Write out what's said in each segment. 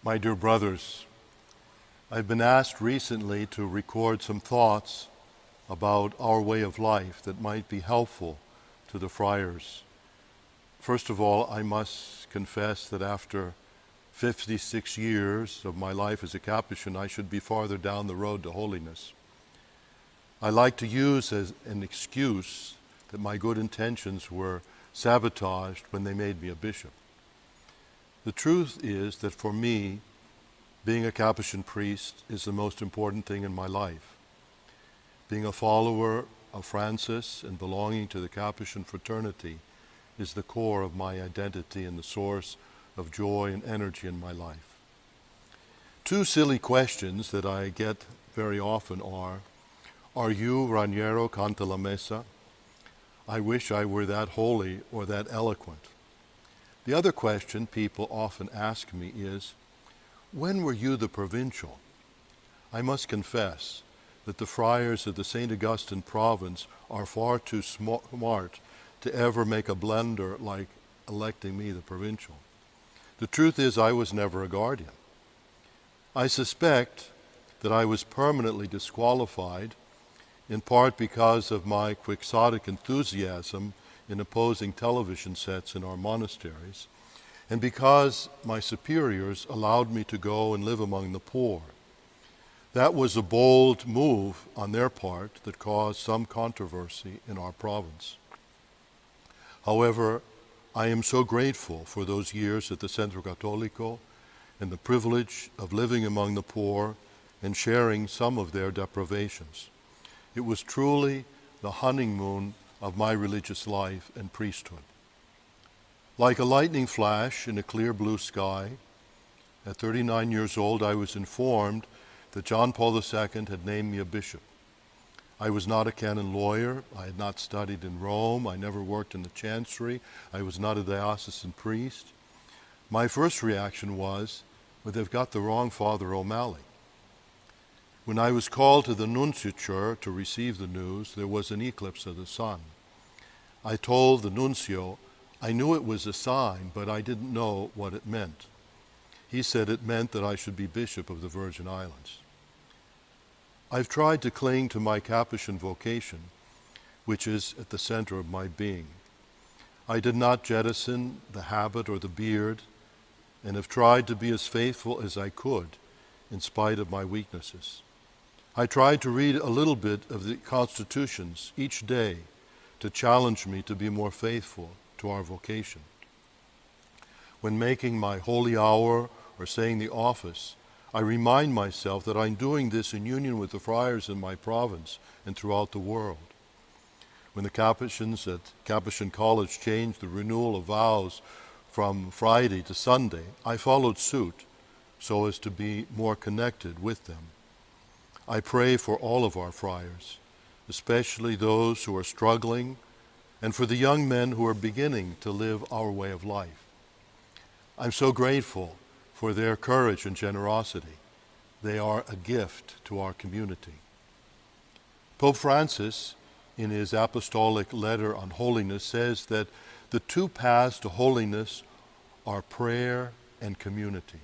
My dear brothers, I've been asked recently to record some thoughts about our way of life that might be helpful to the friars. First of all, I must confess that after 56 years of my life as a Capuchin, I should be farther down the road to holiness. I like to use as an excuse that my good intentions were sabotaged when they made me a bishop. The truth is that for me, being a Capuchin priest is the most important thing in my life. Being a follower of Francis and belonging to the Capuchin Fraternity is the core of my identity and the source of joy and energy in my life. Two silly questions that I get very often are you Raniero canta la messa? I wish I were that holy or that eloquent. The other question people often ask me is, when were you the provincial? I must confess that the friars of the St. Augustine province are far too smart to ever make a blunder like electing me the provincial. The truth is I was never a guardian. I suspect that I was permanently disqualified in part because of my quixotic enthusiasm in opposing television sets in our monasteries, and because my superiors allowed me to go and live among the poor. That was a bold move on their part that caused some controversy in our province. However, I am so grateful for those years at the Centro Cattolico and the privilege of living among the poor and sharing some of their deprivations. It was truly the honeymoon of my religious life and priesthood. Like a lightning flash in a clear blue sky, at 39 years old I was informed that John Paul II had named me a bishop. I was not a canon lawyer, I had not studied in Rome, I never worked in the chancery, I was not a diocesan priest. My first reaction was, well, they've got the wrong Father O'Malley. When I was called to the nunciature to receive the news, there was an eclipse of the sun. I told the nuncio I knew it was a sign, but I didn't know what it meant. He said it meant that I should be Bishop of the Virgin Islands. I've tried to cling to my Capuchin vocation, which is at the center of my being. I did not jettison the habit or the beard, and have tried to be as faithful as I could in spite of my weaknesses. I tried to read a little bit of the constitutions each day to challenge me to be more faithful to our vocation. When making my holy hour or saying the office, I remind myself that I'm doing this in union with the friars in my province and throughout the world. When the Capuchins at Capuchin College changed the renewal of vows from Friday to Sunday, I followed suit so as to be more connected with them. I pray for all of our friars, especially those who are struggling, and for the young men who are beginning to live our way of life. I'm so grateful for their courage and generosity. They are a gift to our community. Pope Francis, in his apostolic letter on holiness, says that the two paths to holiness are prayer and community.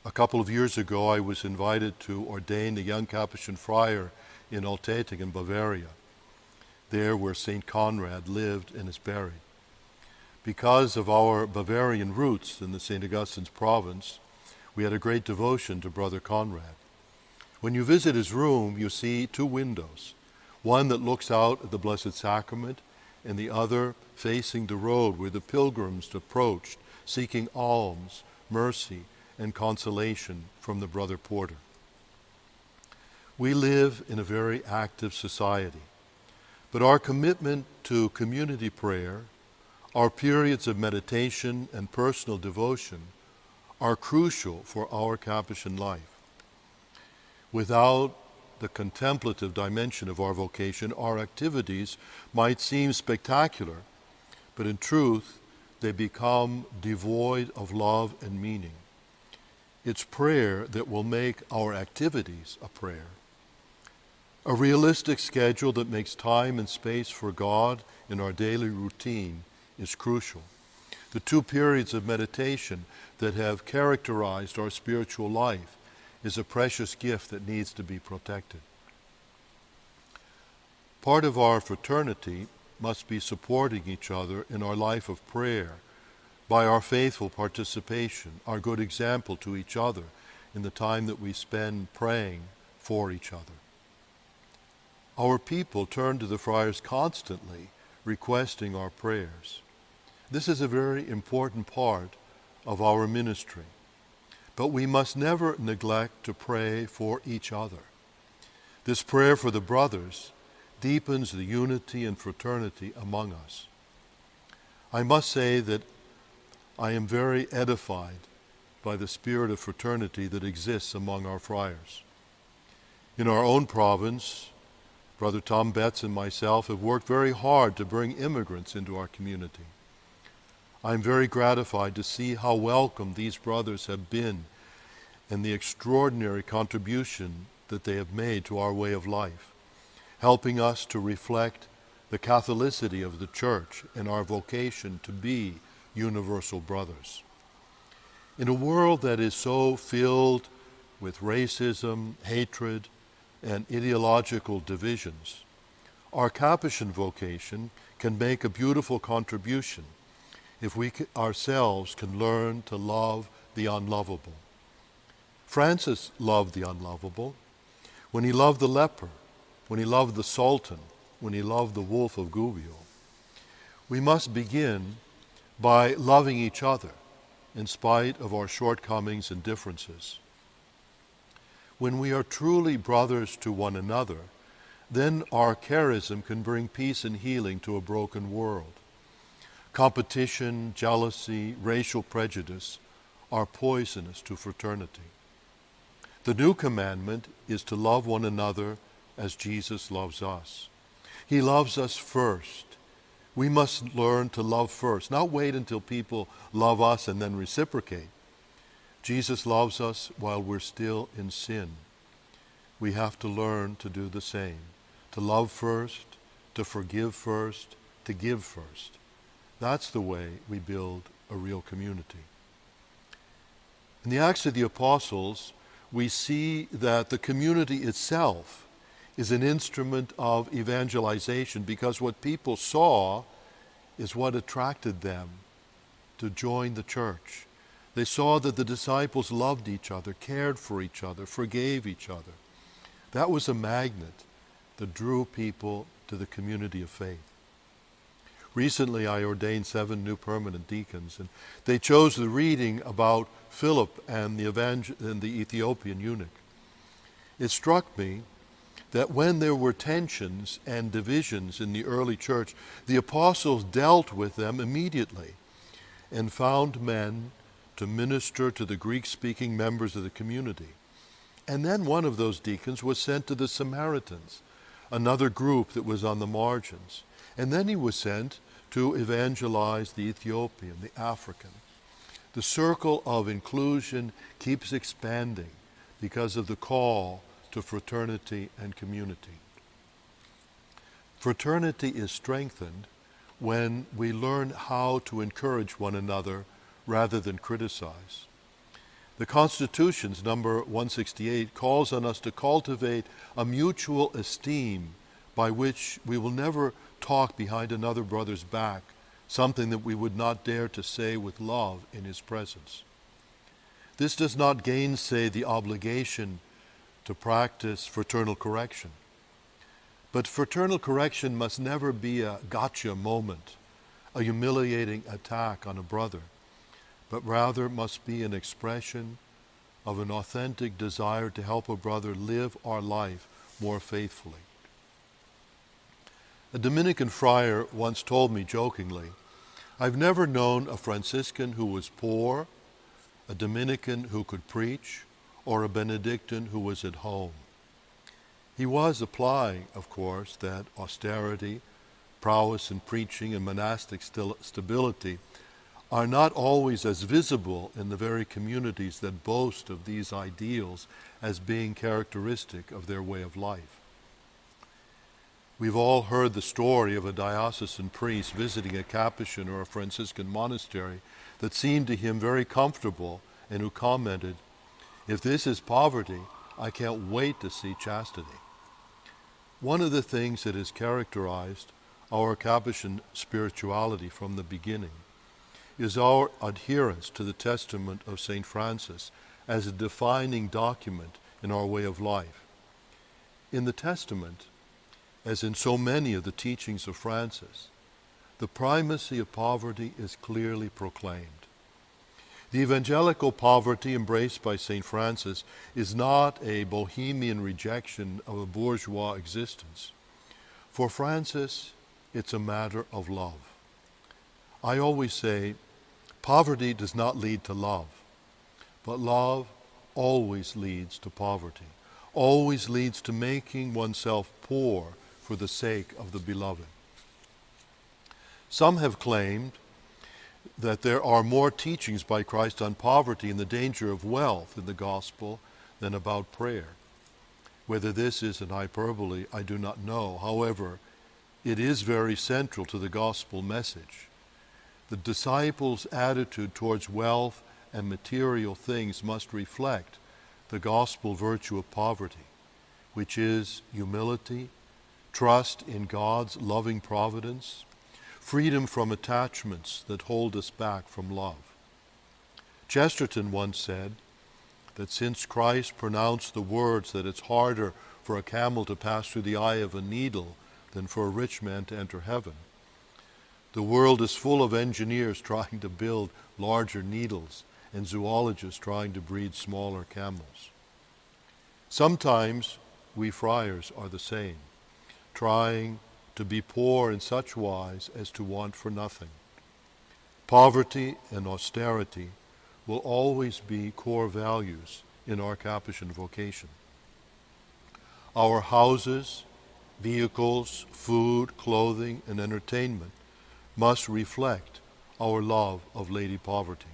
A couple of years ago, I was invited to ordain a young Capuchin friar in Altötting in Bavaria, there where St. Conrad lived and is buried. Because of our Bavarian roots in the St. Augustine's province, we had a great devotion to Brother Conrad. When you visit his room, you see two windows, one that looks out at the Blessed Sacrament and the other facing the road where the pilgrims approached, seeking alms, mercy, and consolation from the Brother Porter. We live in a very active society, but our commitment to community prayer, our periods of meditation and personal devotion are crucial for our Capuchin life. Without the contemplative dimension of our vocation, our activities might seem spectacular, but in truth, they become devoid of love and meaning. It's prayer that will make our activities a prayer. A realistic schedule that makes time and space for God in our daily routine is crucial. The two periods of meditation that have characterized our spiritual life is a precious gift that needs to be protected. Part of our fraternity must be supporting each other in our life of prayer by our faithful participation, our good example to each other in the time that we spend praying for each other. Our people turn to the friars constantly, requesting our prayers. This is a very important part of our ministry, but we must never neglect to pray for each other. This prayer for the brothers deepens the unity and fraternity among us. I must say that I am very edified by the spirit of fraternity that exists among our friars. In our own province, Brother Tom Betts and myself have worked very hard to bring immigrants into our community. I am very gratified to see how welcome these brothers have been and the extraordinary contribution that they have made to our way of life, helping us to reflect the Catholicity of the Church and our vocation to be universal brothers. In a world that is so filled with racism, hatred, and ideological divisions, our Capuchin vocation can make a beautiful contribution if we ourselves can learn to love the unlovable. Francis loved the unlovable when he loved the leper, when he loved the sultan, when he loved the wolf of Gubbio. We must begin by loving each other in spite of our shortcomings and differences. When we are truly brothers to one another, then our charism can bring peace and healing to a broken world. Competition, jealousy, racial prejudice are poisonous to fraternity. The new commandment is to love one another as Jesus loves us. He loves us first. We must learn to love first, not wait until people love us and then reciprocate. Jesus loves us while we're still in sin. We have to learn to do the same, to love first, to forgive first, to give first. That's the way we build a real community. In the Acts of the Apostles, we see that the community itself is an instrument of evangelization, because what people saw is what attracted them to join the church. They saw that the disciples loved each other, cared for each other, forgave each other. That was a magnet that drew people to the community of faith. Recently, I ordained 7 new permanent deacons, and they chose the reading about Philip and the Ethiopian eunuch. It struck me that when there were tensions and divisions in the early church, the apostles dealt with them immediately and found men to minister to the Greek-speaking members of the community. And then one of those deacons was sent to the Samaritans, another group that was on the margins. And then he was sent to evangelize the Ethiopian, the African. The circle of inclusion keeps expanding because of the call to fraternity and community. Fraternity is strengthened when we learn how to encourage one another rather than criticize. The Constitution's number 168 calls on us to cultivate a mutual esteem by which we will never talk behind another brother's back, something that we would not dare to say with love in his presence. This does not gainsay the obligation to practice fraternal correction. But fraternal correction must never be a gotcha moment, a humiliating attack on a brother, but rather must be an expression of an authentic desire to help a brother live our life more faithfully. A Dominican friar once told me jokingly, "I've never known a Franciscan who was poor, a Dominican who could preach, or a Benedictine who was at home." He was applying, of course, that austerity, prowess in preaching, and monastic stability are not always as visible in the very communities that boast of these ideals as being characteristic of their way of life. We've all heard the story of a diocesan priest visiting a Capuchin or a Franciscan monastery that seemed to him very comfortable and who commented, "If this is poverty, I can't wait to see chastity." One of the things that has characterized our Capuchin spirituality from the beginning is our adherence to the testament of St. Francis as a defining document in our way of life. In the testament, as in so many of the teachings of Francis, the primacy of poverty is clearly proclaimed. The evangelical poverty embraced by St. Francis is not a bohemian rejection of a bourgeois existence. For Francis, it's a matter of love. I always say, poverty does not lead to love, but love always leads to poverty, always leads to making oneself poor for the sake of the beloved. Some have claimed that there are more teachings by Christ on poverty and the danger of wealth in the gospel than about prayer. Whether this is an hyperbole, I do not know. However, it is very central to the gospel message. The disciples' attitude towards wealth and material things must reflect the gospel virtue of poverty, which is humility, trust in God's loving providence, freedom from attachments that hold us back from love. Chesterton once said that since Christ pronounced the words that it's harder for a camel to pass through the eye of a needle than for a rich man to enter heaven, the world is full of engineers trying to build larger needles and zoologists trying to breed smaller camels. Sometimes we friars are the same, trying to be poor in such wise as to want for nothing. Poverty and austerity will always be core values in our Capuchin vocation. Our houses, vehicles, food, clothing, and entertainment must reflect our love of Lady Poverty.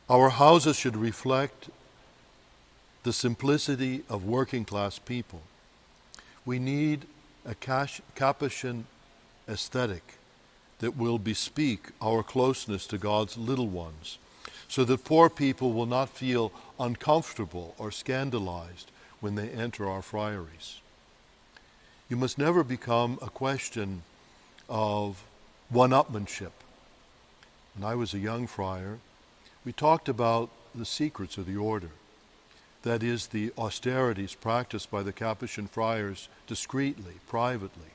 Our houses should reflect the simplicity of working class people. We need a Capuchin aesthetic that will bespeak our closeness to God's little ones, so that poor people will not feel uncomfortable or scandalized when they enter our friaries. You must never become a question of one-upmanship. When I was a young friar, we talked about the secrets of the order. That is, the austerities practiced by the Capuchin friars discreetly, privately.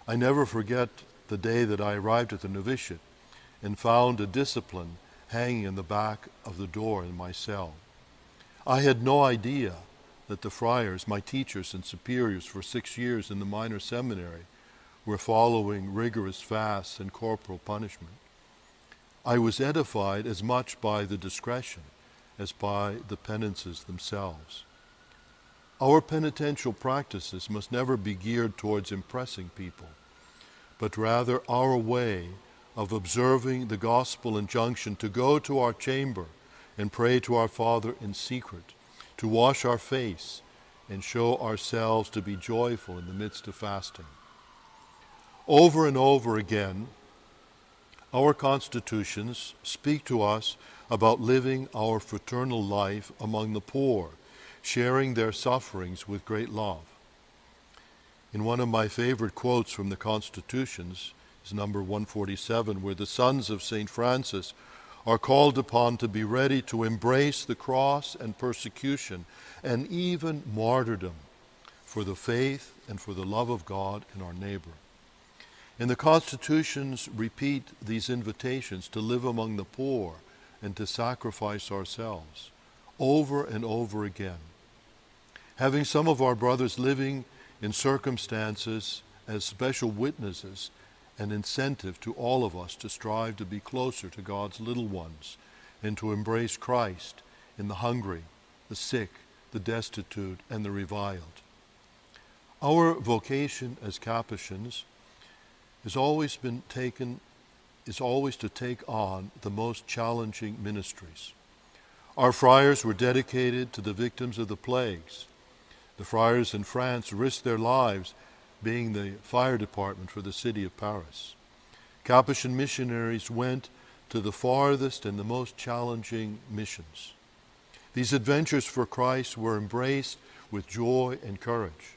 I never forget the day that I arrived at the novitiate and found a discipline hanging in the back of the door in my cell. I had no idea that the friars, my teachers and superiors for 6 years in the minor seminary, were following rigorous fasts and corporal punishment. I was edified as much by the discretion as by the penances themselves. Our penitential practices must never be geared towards impressing people, but rather our way of observing the gospel injunction to go to our chamber and pray to our Father in secret, to wash our face and show ourselves to be joyful in the midst of fasting. Over and over again, our constitutions speak to us about living our fraternal life among the poor, sharing their sufferings with great love. In one of my favorite quotes from the Constitutions is number 147, where the sons of St. Francis are called upon to be ready to embrace the cross and persecution and even martyrdom for the faith and for the love of God and our neighbor. And the Constitutions repeat these invitations to live among the poor and to sacrifice ourselves over and over again. Having some of our brothers living in circumstances as special witnesses, an incentive to all of us to strive to be closer to God's little ones and to embrace Christ in the hungry, the sick, the destitute, and the reviled. Our vocation as Capuchins is always to take on the most challenging ministries. Our friars were dedicated to the victims of the plagues. The friars in France risked their lives being the fire department for the city of Paris. Capuchin missionaries went to the farthest and the most challenging missions. These adventures for Christ were embraced with joy and courage.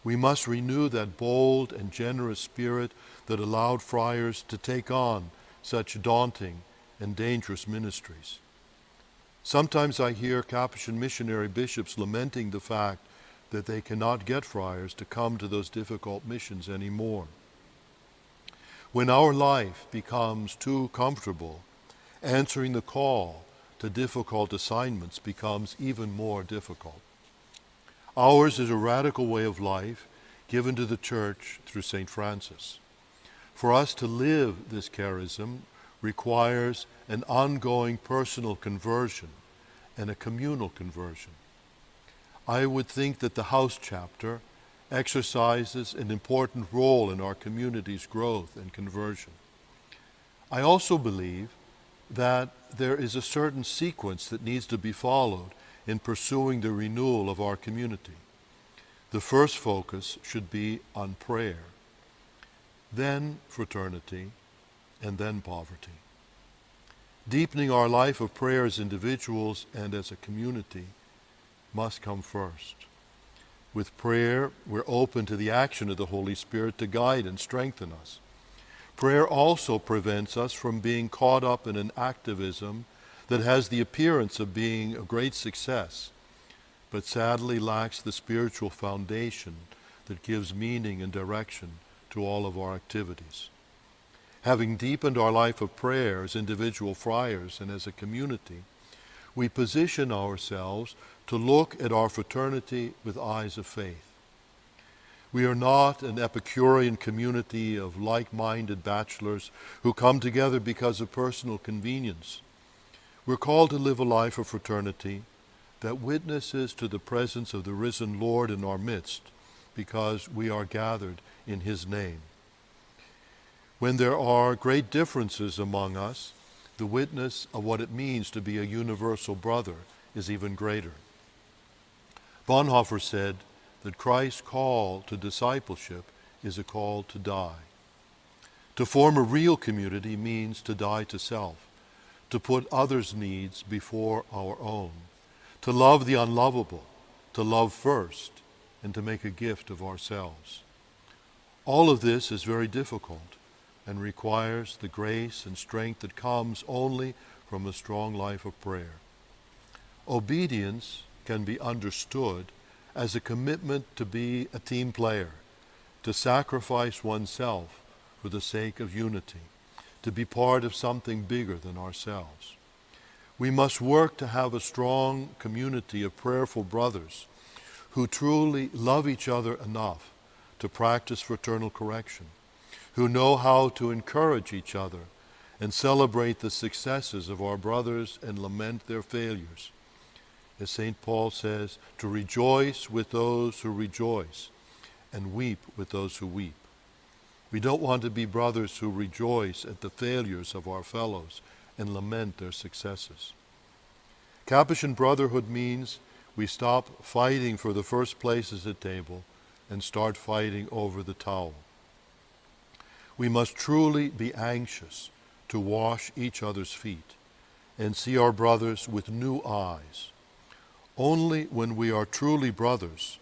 We must renew that bold and generous spirit that allowed friars to take on such daunting and dangerous ministries. Sometimes I hear Capuchin missionary bishops lamenting the fact that they cannot get friars to come to those difficult missions anymore. When our life becomes too comfortable, answering the call to difficult assignments becomes even more difficult. Ours is a radical way of life given to the Church through St. Francis. For us to live this charism requires an ongoing personal conversion and a communal conversion. I would think that the house chapter exercises an important role in our community's growth and conversion. I also believe that there is a certain sequence that needs to be followed in pursuing the renewal of our community. The first focus should be on prayer, then fraternity, and then poverty. Deepening our life of prayer as individuals and as a community must come first. With prayer, we're open to the action of the Holy Spirit to guide and strengthen us. Prayer also prevents us from being caught up in an activism that has the appearance of being a great success, but sadly lacks the spiritual foundation that gives meaning and direction to all of our activities. Having deepened our life of prayer as individual friars and as a community, we position ourselves to look at our fraternity with eyes of faith. We are not an Epicurean community of like-minded bachelors who come together because of personal convenience. We're called to live a life of fraternity that witnesses to the presence of the risen Lord in our midst because we are gathered in His name. When there are great differences among us, the witness of what it means to be a universal brother is even greater. Bonhoeffer said that Christ's call to discipleship is a call to die. To form a real community means to die to self, to put others' needs before our own, to love the unlovable, to love first, and to make a gift of ourselves. All of this is very difficult and requires the grace and strength that comes only from a strong life of prayer. Obedience can be understood as a commitment to be a team player, to sacrifice oneself for the sake of unity, to be part of something bigger than ourselves. We must work to have a strong community of prayerful brothers who truly love each other enough to practice fraternal correction, who know how to encourage each other and celebrate the successes of our brothers and lament their failures. As St. Paul says, to rejoice with those who rejoice and weep with those who weep. We don't want to be brothers who rejoice at the failures of our fellows and lament their successes. Capuchin brotherhood means we stop fighting for the first places at table and start fighting over the towel. We must truly be anxious to wash each other's feet and see our brothers with new eyes. Only when we are truly brothers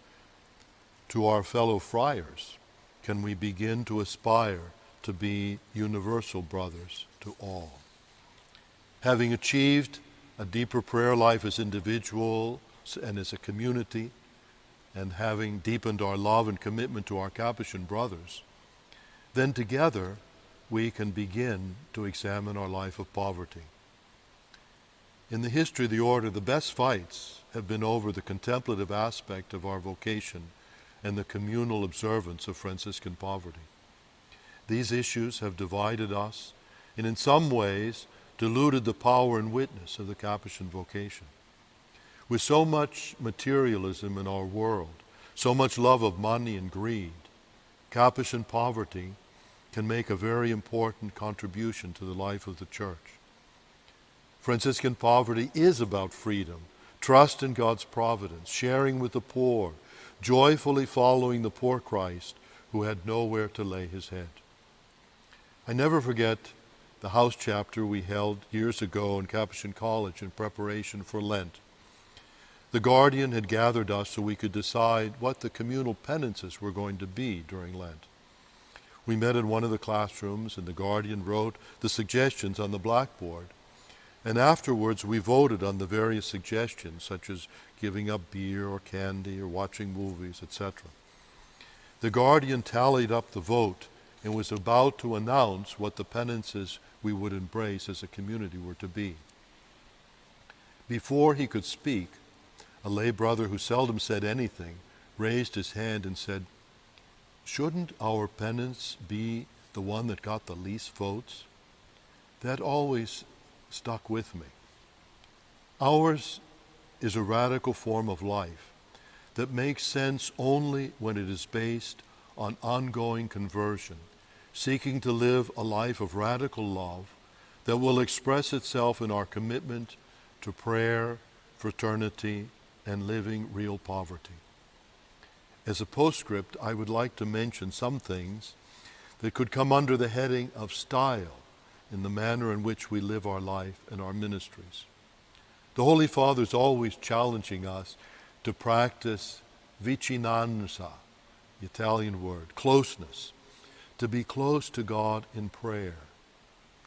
to our fellow friars can we begin to aspire to be universal brothers to all. Having achieved a deeper prayer life as individuals and as a community, and having deepened our love and commitment to our Capuchin brothers, then together we can begin to examine our life of poverty. In the history of the order, the best fights have been over the contemplative aspect of our vocation and the communal observance of Franciscan poverty. These issues have divided us and in some ways diluted the power and witness of the Capuchin vocation. With so much materialism in our world, so much love of money and greed, Capuchin poverty can make a very important contribution to the life of the Church. Franciscan poverty is about freedom, trust in God's providence, sharing with the poor, joyfully following the poor Christ who had nowhere to lay his head. I never forget the house chapter we held years ago in Capuchin College in preparation for Lent. The guardian had gathered us so we could decide what the communal penances were going to be during Lent. We met in one of the classrooms, and the guardian wrote the suggestions on the blackboard. And afterwards we voted on the various suggestions, such as giving up beer or candy or watching movies, etc. The guardian tallied up the vote and was about to announce what the penances we would embrace as a community were to be. Before he could speak, a lay brother who seldom said anything raised his hand and said, "Shouldn't our penance be the one that got the least votes?" That always stuck with me. Ours is a radical form of life that makes sense only when it is based on ongoing conversion, seeking to live a life of radical love that will express itself in our commitment to prayer, fraternity, and living real poverty. As a postscript, I would like to mention some things that could come under the heading of style in the manner in which we live our life and our ministries. The Holy Father is always challenging us to practice vicinanza, the Italian word, closeness, to be close to God in prayer,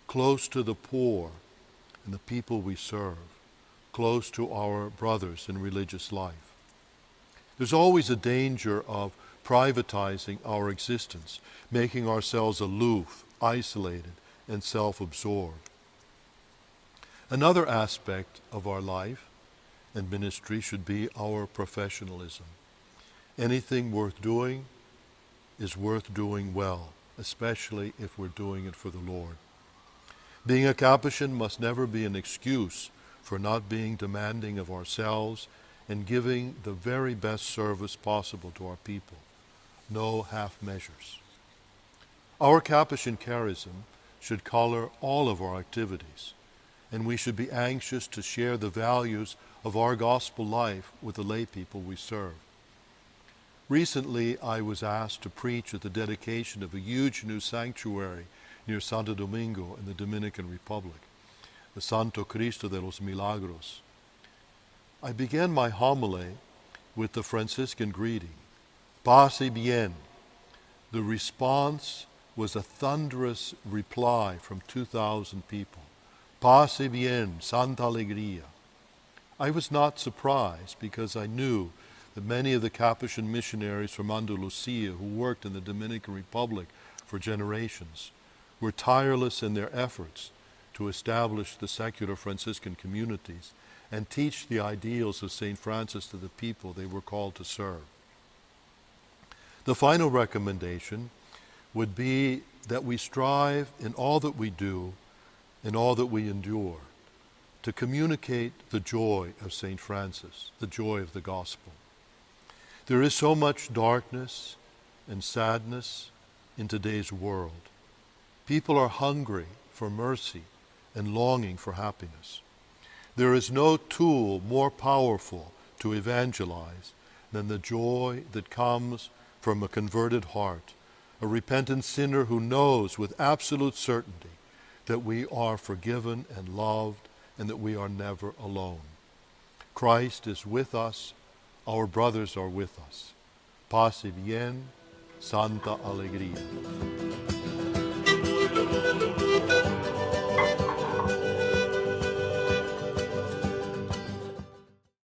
close to the poor and the people we serve, close to our brothers in religious life. There's always a danger of privatizing our existence, making ourselves aloof, isolated, and self-absorbed. Another aspect of our life and ministry should be our professionalism. Anything worth doing is worth doing well, especially if we're doing it for the Lord. Being a Capuchin must never be an excuse for not being demanding of ourselves and giving the very best service possible to our people. No half measures. Our Capuchin charism should color all of our activities, and we should be anxious to share the values of our gospel life with the lay people we serve. Recently, I was asked to preach at the dedication of a huge new sanctuary near Santo Domingo in the Dominican Republic, the Santo Cristo de los Milagros. I began my homily with the Franciscan greeting, Paz y bien. The response was a thunderous reply from 2,000 people. Paz y bien, Santa Alegría. I was not surprised because I knew that many of the Capuchin missionaries from Andalusia who worked in the Dominican Republic for generations were tireless in their efforts to establish the secular Franciscan communities and teach the ideals of St. Francis to the people they were called to serve. The final recommendation would be that we strive in all that we do, in all that we endure, to communicate the joy of St. Francis, the joy of the gospel. There is so much darkness and sadness in today's world. People are hungry for mercy and longing for happiness. There is no tool more powerful to evangelize than the joy that comes from a converted heart, a repentant sinner who knows with absolute certainty that we are forgiven and loved and that we are never alone. Christ is with us. Our brothers are with us. Paz y bien, Santa Alegría.